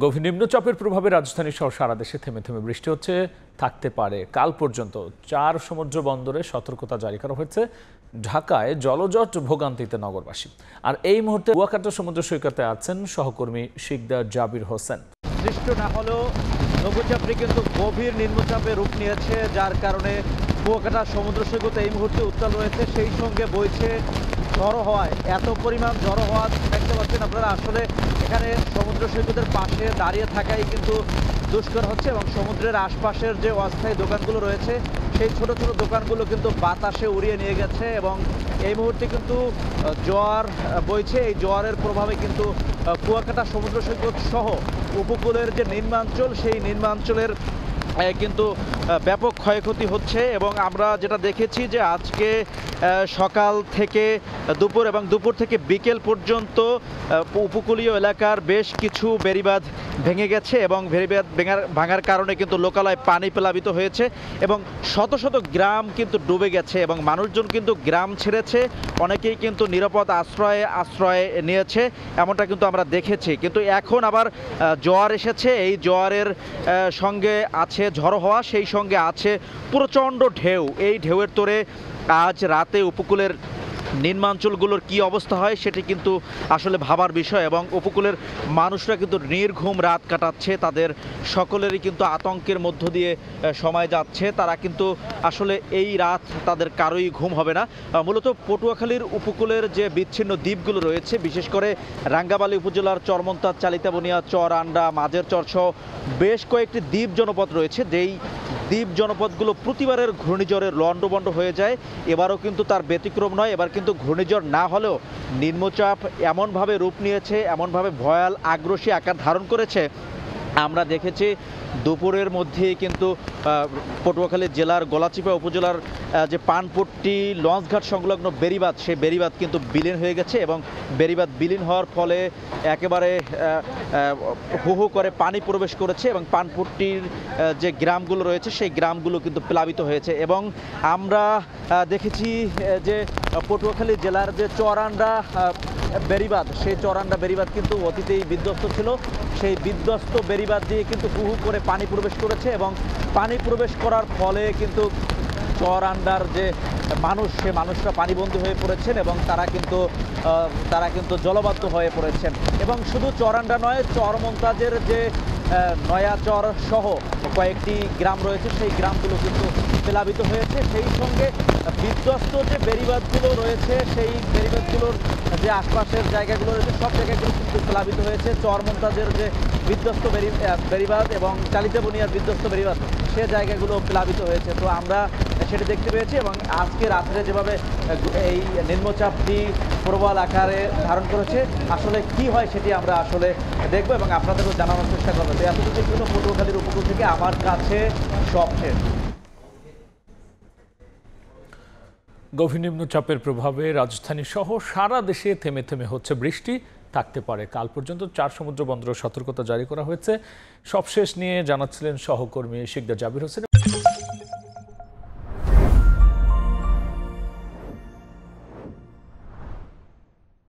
গভীর নিম্নচাপের প্রভাবে রাজধানী সহ সারা দেশে থেমে থেমে বৃষ্টি হচ্ছে, থাকতে পারে কাল পর্যন্ত। 4 সমুদ্র বন্দরে সতর্কতা জারি করা হয়েছে। ঢাকায় জলজট ভোগান্তিতে নগরবাসী। আর এই মুহূর্তে কুয়াকাটা সমুদ্র সৈকতে আছেন সহকর্মী শিকদার জাবির হোসেন। সৃষ্টি না হলেও লঘুচাপটি কিন্তু গভীর নিম্নচাপে রূপ নিয়েছে, যার কারণে কুয়াকাটা সমুদ্র সৈকতে এই মুহূর্তে উত্তাল রয়েছে। সেই সঙ্গে বইছে ঝড়ো হওয়ায়, এত পরিমাণ ঝড়ো হওয়া দেখতে পাচ্ছেন আপনারা। আসলে এখানে সমুদ্র সৈকতের পাশে দাঁড়িয়ে থাকাই কিন্তু দুষ্কর হচ্ছে, এবং সমুদ্রের আশপাশের যে অস্থায়ী দোকানগুলো রয়েছে সেই ছোট ছোট দোকানগুলো কিন্তু বাতাসে উড়িয়ে নিয়ে গেছে। এবং এই মুহূর্তে কিন্তু জোয়ার বইছে। এই জোয়ারের প্রভাবে কিন্তু কুয়াকাটা সমুদ্র সৈকত সহ উপকূলের যে নিম্নাঞ্চল, সেই নিম্নাঞ্চলের কিন্তু ব্যাপক ক্ষয়ক্ষতি হচ্ছে। এবং আমরা যেটা দেখেছি যে আজকে সকাল থেকে দুপুর এবং দুপুর থেকে বিকেল পর্যন্ত উপকূলীয় এলাকার বেশ কিছু বেড়িবাঁধ ভেঙে গেছে, এবং বেড়িবাঁধ ভাঙার কারণে কিন্তু লোকালয়ে পানি প্লাবিত হয়েছে, এবং শত শত গ্রাম কিন্তু ডুবে গেছে, এবং মানুষজন কিন্তু গ্রাম ছেড়েছে। অনেকেই কিন্তু নিরাপদ আশ্রয় নিয়েছে, এমনটা কিন্তু আমরা দেখেছি। কিন্তু এখন আবার জোয়ার এসেছে। এই জোয়ারের সঙ্গে আছে ঝড়ো হওয়া, সেই সঙ্গে আছে প্রচণ্ড ঢেউ। এই ঢেউয়ের তোড়ে আজ রাতে উপকূলের নিম্নাঞ্চলগুলোর কি অবস্থা হয় সেটি কিন্তু আসলে ভাবার বিষয়। এবং উপকূলের মানুষরা কিন্তু নির্ঘুম রাত কাটাচ্ছে, তাদের সকলেরই কিন্তু আতঙ্কের মধ্য দিয়ে সময় যাচ্ছে। তারা কিন্তু আসলে এই রাত তাদের কারোই ঘুম হবে না। মূলত পটুয়াখালীর উপকূলের যে বিচ্ছিন্ন দ্বীপগুলো রয়েছে, বিশেষ করে রাঙ্গাবালী উপজেলার চরমন্তাজ, চালিতাবনিয়া, চর আন্ডা, মাঝের চর সহ বেশ কয়েকটি দ্বীপ জনপদ রয়েছে। যেই দ্বীপ জনপদগুলো প্রতিবারের ঘূর্ণিঝড়ের লণ্ডভণ্ড হয়ে যায়, এবারও কিন্তু তার ব্যতিক্রম নয়। এবার কিন্তু ঘূর্ণিঝড় না হলেও নিম্নচাপ এমনভাবে রূপ নিয়েছে, এমনভাবে ভয়াল আগ্রাসী আকার ধারণ করেছে। আমরা দেখেছি দুপুরের মধ্যেই কিন্তু পটুয়াখালী জেলার গলাচিপা উপজেলার যে পানপট্টি লঞ্চঘাট সংলগ্ন বেড়িবাঁধ, সেই বেড়িবাঁধ কিন্তু বিলীন হয়ে গেছে, এবং বেড়িবাঁধ বিলীন হওয়ার ফলে একেবারে হু হু করে পানি প্রবেশ করেছে, এবং পানপট্টির যে গ্রামগুলো রয়েছে সেই গ্রামগুলো কিন্তু প্লাবিত হয়েছে। এবং আমরা দেখেছি যে পটুয়াখালী জেলার যে চরান্ডা বেড়িবাঁধ, সেই চরান্ডা বেড়িবাঁধ কিন্তু অতীতেই বিধ্বস্ত ছিল। সেই বিধ্বস্ত বেড়িবাঁধ দিয়ে কিন্তু হু হু করে পানি প্রবেশ করেছে, এবং পানি প্রবেশ করার ফলে কিন্তু চরান্ডার যে মানুষ, সে মানুষরা পানিবন্দী হয়ে পড়েছেন, এবং তারা কিন্তু জলবদ্ধ হয়ে পড়েছেন। এবং শুধু চরান্ডা নয়, চরমন্তাজের যে নয়াচর সহ কয়েকটি গ্রাম রয়েছে, সেই গ্রামগুলো কিন্তু প্লাবিত হয়েছে। সেই সঙ্গে বিধ্বস্ত যে বেড়িবাঁধগুলো রয়েছে, সেই বেড়িবাঁধগুলোর যে আশপাশের জায়গাগুলো রয়েছে, সব জায়গাগুলো কিন্তু প্লাবিত হয়েছে। চরমন্তাজের যে বিধ্বস্ত বেড়িবাঁধ এবং চালিতাবনিয়ার বিধ্বস্ত বেড়িবাঁধ, সে জায়গাগুলো প্লাবিত হয়েছে। তো আমরা সেটি দেখতে পেয়েছি। এবং আজকে রাত্রে যেভাবে এই নিম্নচাপটি প্রবল আকারে ধারণ করেছে, আসলে কি হয় সেটি আমরা আসলে দেখবো এবং আপনাদেরও জানানোর চেষ্টা করবো। তো এতটুকু ছিল পটুয়াখালীর উপকূল থেকে আমার কাছে সব শেষ। গভীর নিম্নচাপের প্রভাবে রাজধানী সহ সারা দেশে থেমে থেমে হচ্ছে বৃষ্টি, থাকতে পারে কাল পর্যন্ত। 4 সমুদ্র বন্দর সতর্কতা জারি করা হয়েছে। সবশেষ নিয়ে জানাচ্ছিলেন সহকর্মী শিকদার জাবির হোসেন।